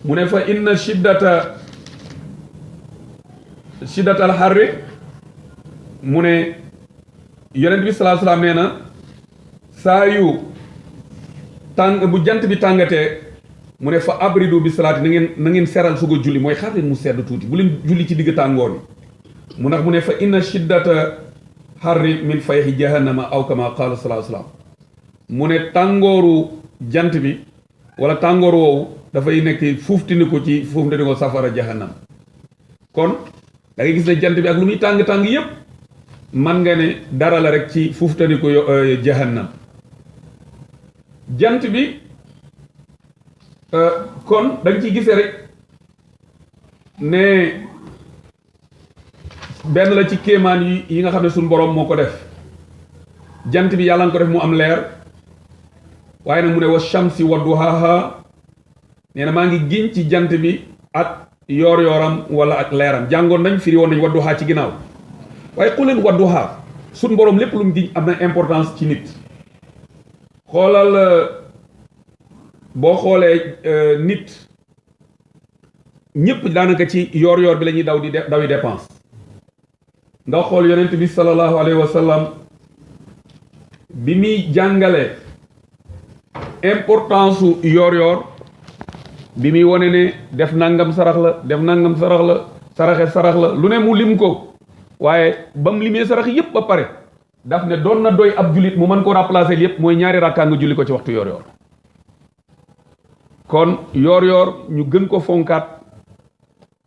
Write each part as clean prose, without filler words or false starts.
mu ne fa inna shiddatal harri mu ne yonent bi sallallahu alayhi wasallam nee na saa yu tàng bu jant bi tàngatee mu ne fa abridu bi salaati na ngeen seral su ko julli mooy xaar leen mu sedd tuuti bu leen julli ci digg tàngoor bi mu ndax mu ne fa inna shiddata harri min fayhi jahannama aw kama qaala sallallahu alayhi wasallam mu ne tàngooru jant bi wala tàngoor woowu dafay nekk fuuftini ko ci fuuftini ko safara jahannam kon da ngay gis ne jant bi ak lu muy tàng-tàng yépp man nga ne dara la rek ci fuuftani ko jahannam jant bi kon da nga ciy gisee rek ne benn la ci kéemaan yi nga xam ne suñu boroom moo ko def jant bi yàlla nga ko def mu am leer waaye nag mu ne wa shamsi wa duhaha nee na maa ngi giñ ci jant bi ak yoor yooram wala ak leeram jàngoon nañ firi woon nañ wa duha ci ginnaaw waaye xuleen wa duha suñu boroom lépp lu mu giñ am na importance ci nit xoolal boo xoolee nit ñëpp daanaka ci yoor yoor bi la ñuy dawi dépense nga xool yonent bi sallallahu alayhi wa sallam bi muy jàngale importance su yoor yoor bi muy wone ne def nangam sarax la def nangam sarax la sarax la lu ne mu lim ko waaye ba mu limee sarax yépp ba pare daf ne doon na doy ab jullit mu mën ko remplacer yépp mooy ñaari rakkaa nga julli ko ci waxtu yoor yoor kon yoor yoor ñu gën ko fonkaat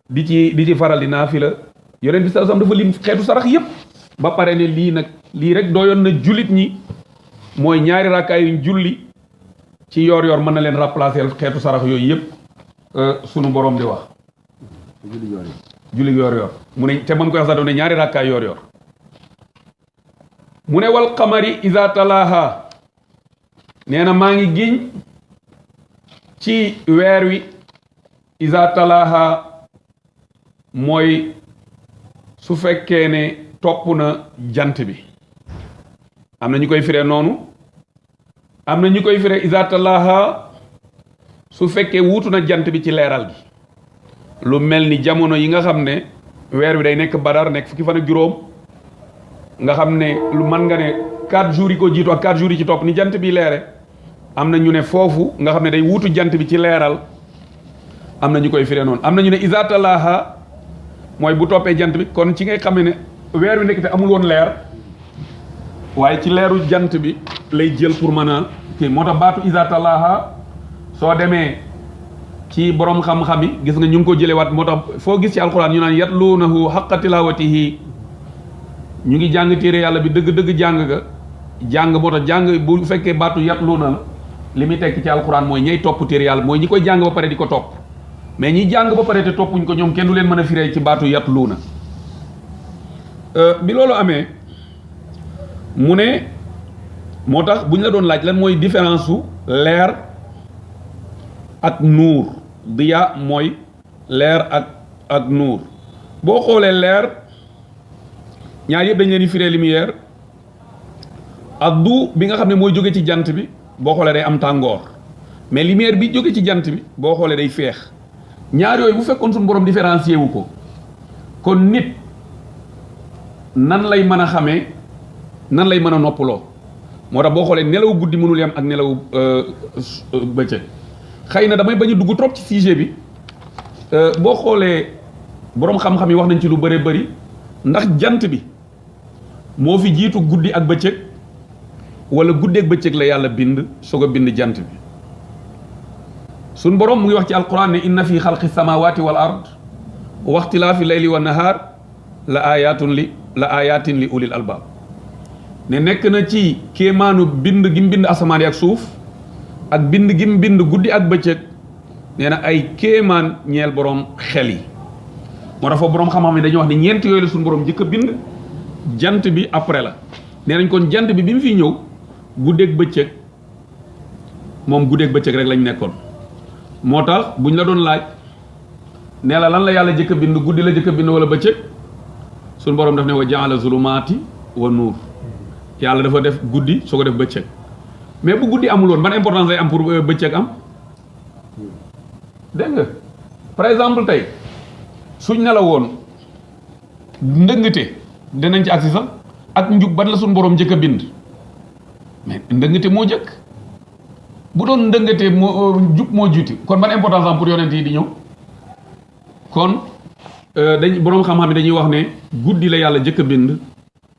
di ci faral di naafila yonent bi sallallahu alayhi wasallam dafa lim xeetu sarax yépp ba pare ne lii rek doyoon na jullit ñi mooy ñaari rakkaa yuñ julli ci yoor yoor mën na leen remplacer xeetu sarax yooyu yépp sunu borom di wax julli yoor yoor mu ne te mën koy wax sax ne ñaari rakkaa yoor yoor mu ne wal qamari iza talaha nee na maa ngi giñ ci weer wi iza talaha mooy su fekkee ne topp na jant bi am na ñu koy firee noonu am na ñu koy firee iza talaha su fekkee wuutu na jant bi ci leeral gi lu mel ni jamono yi nga xam ne weer wi day nekk badar nekk fukki fan ak juróom nga xam ne lu mën nga ne 4 jours yi ko jiitu ak 4 jours yi ci topp ni jant bi leere am na ñu ne foofu nga xam ne day wuutu jant bi ci leeral am na ñu koy firee noonu am na ñu ne iza talaha mooy bu toppee jant bi kon ci ngay xam ne weer wi nekk te amul woon leer waaye ci leeru jant bi lay jël pour mën a kii moo tax baatu iza talaha soo demee ci borom xam-xam yi gis nga ñu ngi ko jëlewaat moo tax foo gis ci alquran ñu naan yatluunahu haqqa tilawatihi ñu ngi jàng téere yàlla bi dëgg-dëgg jàng moo tax jàng bu fekkee baatu yatluuna la li muy tekki ci alquran mooy ñay topp téere yàlla mooy ñi koy jàng ba pare di ko topp mais ñi jàng ba pare te toppuñ ko ñoom kenn du leen mën a firee ci baatu yatluuna bi loolu amee mu ne moo tax bu ñu la doon laaj lan mooy différence su leer ak nuur diya mooy leer ak nuur boo xoolee leer ñaar yëpp dañ leen di firee lumière ak du bi nga xam ne mooy jóge ci jant bi boo xoolee day am tàngoor mais lumière bi jóge ci jant bi boo xoolee day feex ñaar yooyu bu fekkoon suñu borom différencier wu ko kon nit nan lay mën a xamee nan lay mën a noppaloo moo tax boo xoolee nelaw guddi mënul yam ak nelaw bëccëg xëy na damay bañ a dugg trop ci sujet bi boo xoolee boroom xam-xam yi wax nañ ci lu bëree bëri ndax jant bi moo fi jiitu guddi ak bëccëg wala guddi ak bëccëg la yàlla bind soog a bind jant bi suñ boroom mu ngi wax ci alquran ne inna fi xalqi samawati wal ard wa ixtilaafi layli wa nahaar la ayatin li ulil albaab ne nekk na ci kéemaanu bind gi mu bind asamaan yi ak suuf ak bind gi mu bind guddi ak bëccëg nee na ay kéemaan ñeel boroom xel yi moo tax foofu boroom xam-xam yi dañuy wax ne ñeent yooyu la suñu boroom jëkk a bind jant bi après la nee nañ kon jant bi mu fiy ñëw guddeeg bëccëg moom guddeeg bëccëg rek lañ nekkoon moo tax buñ la doon laaj nee la lan la yàlla jëkk a bind guddi la jëkk a bind wala bëccëg suñu boroom daf ne wa jaala zulumaati wa nuur yàlla dafa def guddi soo ko def bëccëg mais bu guddi amul woon ban importance lay am pour bëccëg am dégg nga par exemple tey suñ ne la woon ndëngate dinañ ci agsi sax ak njub ban la suñ borom njëkk a bind mais ndëngate moo jëkk bu doon ndëngate moo jub moo juuti kon ban importance am pour yonent yi di ñëw kon dañ boroom xam-xam yi dañuy wax ne guddi la yàlla jëkk a bind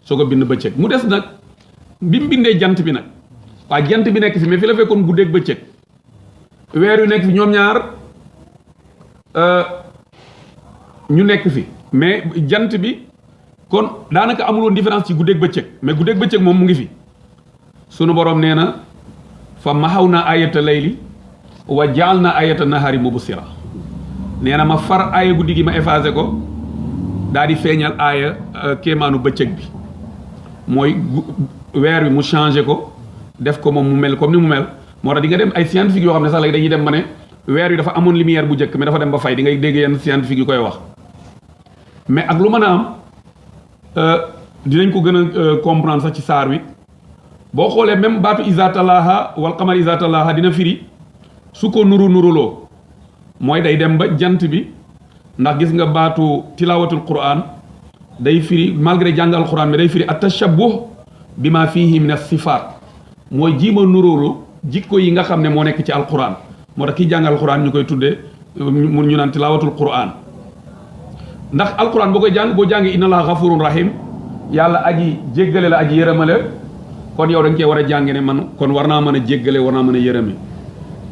soo ko bind bëccëg mu des nag bi mu bindee jant bi nag waa jant bi nekk fi mais fi la fekkoon guddeeg bëccëg weer yu nekk fi ñoom ñaar ñu nekk fi mais jant bi kon daanaka amul woon différence ci guddeeg bëccëg mais guddeeg bëccëg moom mu ngi fi sunu borom nee na fa maxaw na ayata layli wa jaal na ayata nahari mubsira nee na ma far aaya guddi gi ma effacé ko daal di feeñal aaya kéemaanu bëccëg bi mooy weer bi mu changé ko def ko moom mu mel comme ni mu mel moo tax di nga dem ay scientifique yoo xam ne sax léegi dañuy dem ba ne weer wi dafa amoon lumière bu njëkk mais dafa dem ba fay di ngay dégg yenn scientifique yu koy wax mais ak lu mën a am dinañ ko gën a comprendre sax ci saar wi boo xoolee même baatu izatalaha wal qamar izatalaha dina firi su ko nuruloo mooy day dem ba jant bi ndax gis nga baatu tilawatul quran day firi malgré jàngal quran mais day firi at-tashabbuh bima fihi min as-sifat mooy jiima nurulu jikko yi nga xam ne moo nekk ci alquran moo tax kii jàngal quran ñu koy tuddee mun ñu naan tilawatul quran ndax alquran boo koy jàng boo jàngee inna allaha ghafurun rahim yàlla aji jéggale la aji yërëmale kon yow da nga cee war a jànge ne man kon war naa mën a jéggale war naa mën a yërëme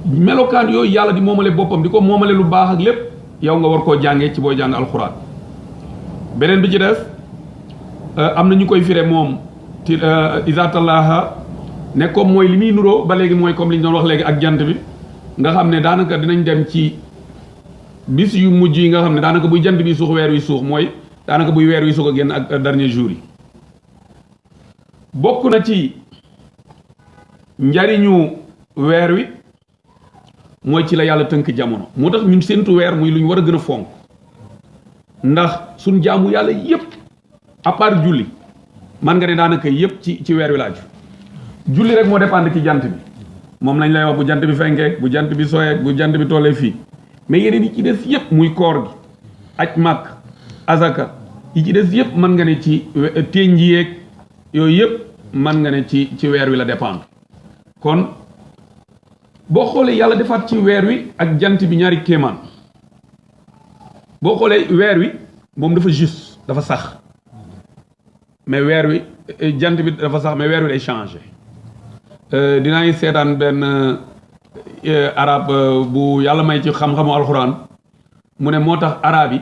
melokaan yooyu yàlla di moomale boppam di ko moomale lu baax ak lépp yow nga war koo jàngee ci booy jàng alquran beneen bi ci des am na ñu koy fire moom ti izatallaha ne comme mooy li muy nuroo ba léegi mooy comme li ñu doon wax léegi ak jant bi nga xam ne daanaka dinañ dem ci bis yu mujj yi nga xam ne daanaka buy jant bi suux weer wi suux mooy daanaka buy weer wi suux a génn ak dernier jour yi bokk na ci njariñu weer wi mooy ci la yàlla tënk jamono moo tax ñun séntu weer muy lu ñu war a gën a fonk ndax suñ jaamu yàlla yépp à part julli man nga ne daanaka yépp ci weer wi laaju julli rek moo dépendre ci jant bi moom lañ lay wax bu jant bi fenkeek bu jant bi soyeek bu jant bi tollee fii mais yeneen yi ci des yépp muy koor gi aj màkk azaka yi ci des yépp mën nga ne ci ténj yeeg yooyu yépp mën nga ne ci weer wi la dépendre kon boo xoolee yàlla defaat ci weer wi ak jant bi ñaari kéemaan boo xoolee weer wi moom dafa juste dafa sax mais weer wi jant bi dafa sax mais weer wi day changé dinaa seetaan benn arab bu yàlla may ci xam-xamu alxuraan mu ne moo tax arab yi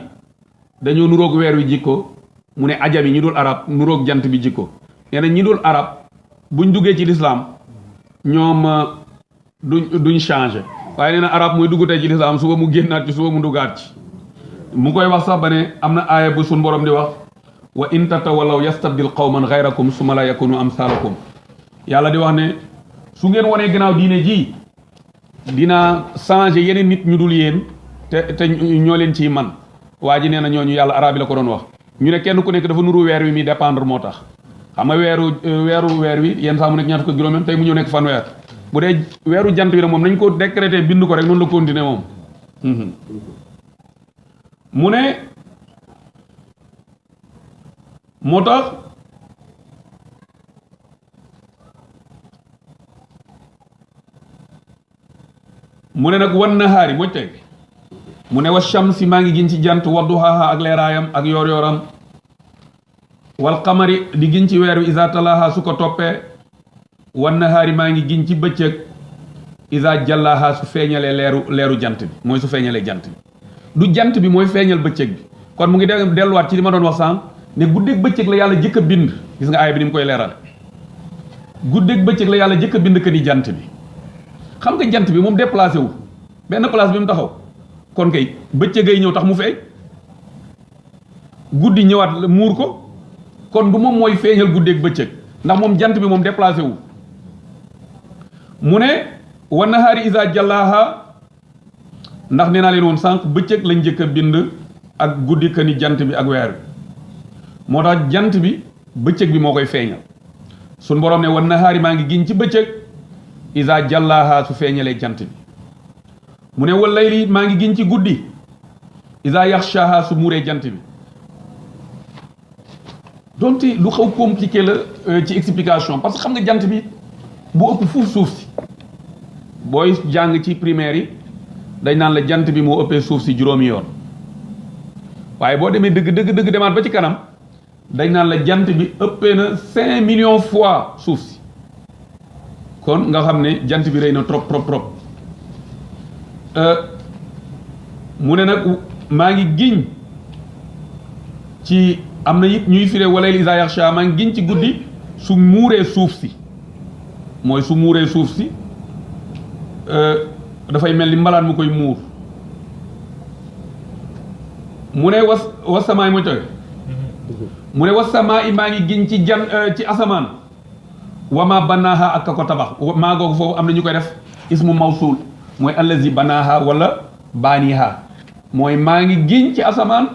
dañoo nuroog weer wi jikko mu ne ajam yi ñi dul arab nuroog jant bi jikko nee na ñi dul arab buñ duggee ci lislaam ñoom duñ changé waaye nee na arab mooy dugg tey ci lislaam suba mu génnaat ci suba mu duggaat ci mu koy wax sax ba ne am na aaya bu suñ borom di wax wa in tatawallaw yastabdil qawman ghayrakum summa la yakunu amsalakum yàlla di wax ne su ngeen wonee gannaaw diine ji dina changé yeneen nit ñu dul yéen te ñoo leen ciy man waa ji nee na ñooñu yàlla arab yi la ko doon wax ñu ne kenn ku nekk dafa nuru weer wi mi dépendre moo tax xam nga weer wi yenn saa mu nekk ñaata ko juróom tey mu ñëw nekk fanweer bu dee weeru jant bi nag moom nañ ko décréter bind ko rek noonu la continuer moom mu ne moo tax mu ne nag wan nahaari mooy teg mu ne wa shamsi maa ngi gin ci jant wa duhaaha ak leeraayam ak yoor yooram wal qamari di gin ci weer wi isa talaaha su ko toppee wan nahaari maa ngi gin ci bëccëg isa jallaaha su feeñalee leeru jant bi mooy su feeñalee jant bi du jant bi mooy feeñal bëccëg bi kon mu ngi delluwaat ci li ma doon wax sànq ne guddeeg bëccëg la yàlla jëkk a bind gis nga aaya bi ni mu koy leeral guddeeg bëccëg la yàlla jëkk a bind que ni jant bi xam nga jant bi moom déplacé wu benn place bi mu taxaw kon kay bëccëgay ñëw tax mu feeñ guddi ñëwaat muur ko kon du moom mooy feeñal guddeeg bëccëg ndax moom jant bi moom déplacé wu mu ne wa nahaari isa jallaaha ndax nee naa leen woon sànq bëccëg lañ njëkk a bind ak guddi que ni jant bi ak weer bi moo tax jant bi bëccëg bi moo koy feeñal suñ borom ne wa nahaari maa ngi giñ ci bëccëg isa jallaaha su feeñalee jant bi mu ne wa layli maa ngi giñ ci guddi isa yaxshaha su muuree jant bi donte lu xaw compliqué la ci explication parce que xam nga jant bi bu ëpp fuuf suuf si booy jàng ci primaire yi dañ naan la jant bi moo ëppee suuf si juróomi yoon waaye boo demee dëgg demaat ba ci kanam dañ naan la jant bi ëppee na 5 millions fois suuf si kon nga xam ne jant bi rëy na trop mu ne nag maa ngi giñ ci am na it ñuy firé wala isa yaxsha maa ngi giñ ci guddi su muuree suuf si mooy su muuree suuf si dafay mel ni mbalaan mu koy muur mu ne was samaay mooy tawee mu ne was samaa i maa ngi giñ ci ci asamaan wama banaaha ak ka ko tabax maa googu foofu am na ñu koy def ismu mawsul mooy allazi banaaha wala baaniha mooy maa ngi giñ ci asamaan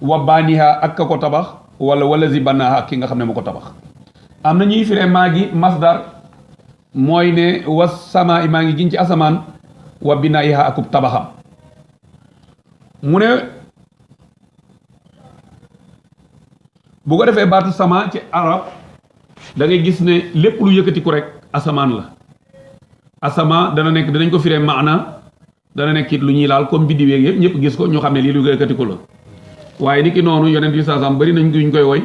wa baaniha ak ka ko tabax wala wallazi banaaha ak ki nga xam ne moo ko tabax am na ñuy firee maa ngi masdar mooy ne was samaa i maa ngi giñ ci asamaan wa binaaha akub tabaxam mu ne bu ko defee baatu sama ci arab da ngay gis ne lépp lu yëkkatiku rek asamaan la asama dana nekk danañ ko firee maana dana nekk it lu ñuy laal comme biddiw yeeg yëpp ñëpp gis ko ñu xam ne lii lu yëkkatiku la waaye ni ki noonu yonent bi saasam bari nañ ñu koy woy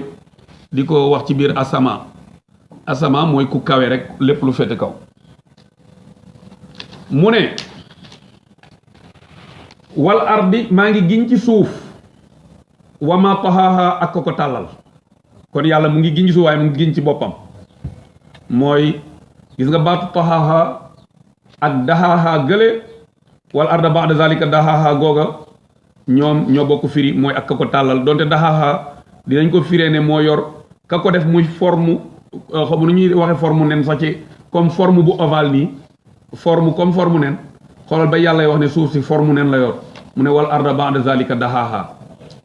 di ko wax ci biir asama mooy ku kawe rek lépp lu fete kaw mu ne wal ardi maa ngi giñ ci suuf wa ma tahaha ak ko tàllal kon yàlla mu ngi giñ ci suuf waaye mu ngi giñ ci boppam mooy gis nga baatu tahaha ak dahaha gële wal arda ba'da zalika dahaha googa ñoom ñoo bokk firi mooy ak ko tàllal donte dahaha dinañ ko firee ne moo yor ka ko def muy forme xamu nu ñuy waxe forme nen sax ci comme forme bu ovale nii forme comme forme nen xoolal ba yàlla wax ne suuf si forme nen la yor mu ne wal arda ba'da zalika dahaha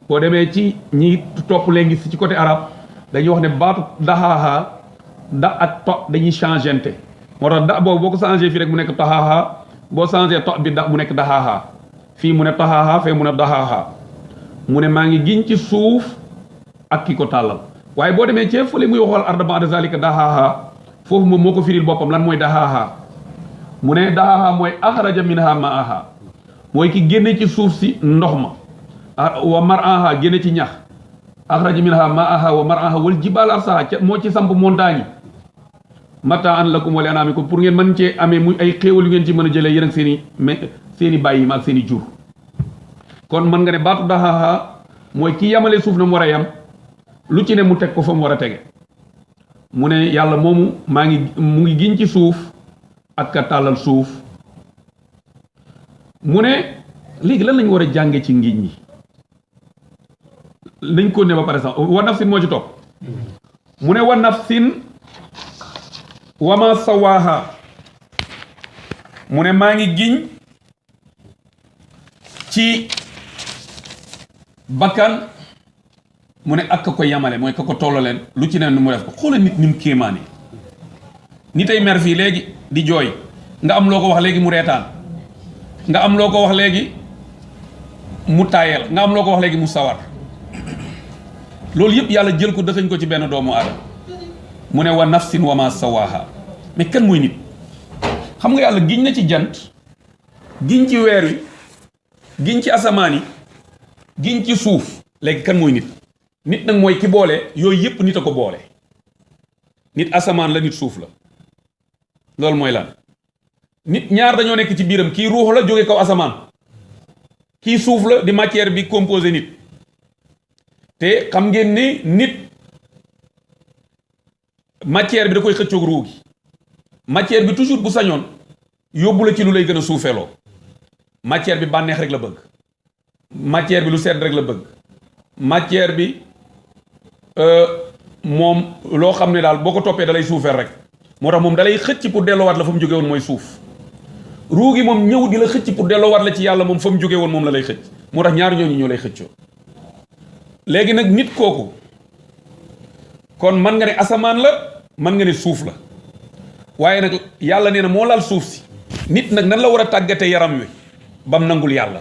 boo demee ci ñi topp léegi ci côté arabe dañuy wax ne baatu dahaha da ak to dañuy changeante moo tax da boobu boo ko changé fii rek mu nekk tahaha boo changé to bi da mu nekk dahaha fii mu ne tahaha fee mu ne dahaha mu ne maa ngi giñ ci suuf ak ki ko tàllal waaye boo demee ci fële muy waxal arda ba'da zalika dahaha foofu moom moo ko firil boppam lan mooy dahaha mu ne dahaha mooy axraja minha ma'aha mooy ki génne ci suuf si ndox ma wa mar'aha génne ci ñax axraja minha ma'aha wa mar'aha wal jibal arsaha moo ci samp montagne mataan lakum wa li anamikum pour ngeen mën cee amee muy ay xéewal yu ngeen ci mën a jëlee yéen ak seen i bàyyi ma ak seen i jur kon mën nga ne baatu dahaha mooy ki yamale suuf na mu war a yam lu ci ne mu teg ko fa mu war a tege mu ne yàlla moomu mu ngi giñ ci suuf ak ka tàllal suuf mu ne léegi lan lañ war a jànge ci ngiñ ñi nañ ko ne ba par exemple wa nafsin moo ci topp mu ne wa nafsin wa ma sawaaha mu ne maa ngi giñ ci bakkan mu ne ak ka ko yamale mooy ka ko tolloo leen lu ci ne nu mu def ko xoolal nit ni mu kéemaane nit ay mer fii léegi di jooy nga am loo ko wax léegi mu reetaan nga am loo ko wax léegi mu taayel nga am loo ko wax léegi mu sawar loolu yëpp yàlla jël ko dëxëñ ko ci benn doomu aadama mu ne wa nafsin wa ma sawaha mais kan mooy nit xam nga yàlla giñ na ci jant giñ ci weer wi giñ ci asamaan yi giñ ci suuf léegi kan mooy nit nit nag mooy ki boole yooyu yëpp nit a ko boole nit asamaan la nit suuf la loolu mooy lan nit ñaar dañoo nekk ci biiram kii ruux la jóge kaw asamaan kii suuf la di matière bi composé nit te xam ngeen ni nit matière bi da koy xëccoog ruu gi matière bi toujours bu sañoon yóbbu la ci lu lay gën a suufeeloo matière bi bànneex rek la bëgg matière bi lu sedd rek la bëgg matière bi moom loo xam ne daal boo ko toppee dalay suufeel rek moo tax moom dalay xëcc pour delloowaat la fa mu jóge woon mooy suuf ruu gi moom ñëw di la xëcc pour delloowaat la ci yàlla moom fa mu jóge woon moom la lay xëcc moo tax ñaar ñooñu ñoo lay xëccoo léegi nag nit kooku kon mën nga ne asamaan la mën nga ne suuf la waaye nag yàlla nee na moo laal suuf si nit nag nan la war a tàggate yaram wi bam nangul yàlla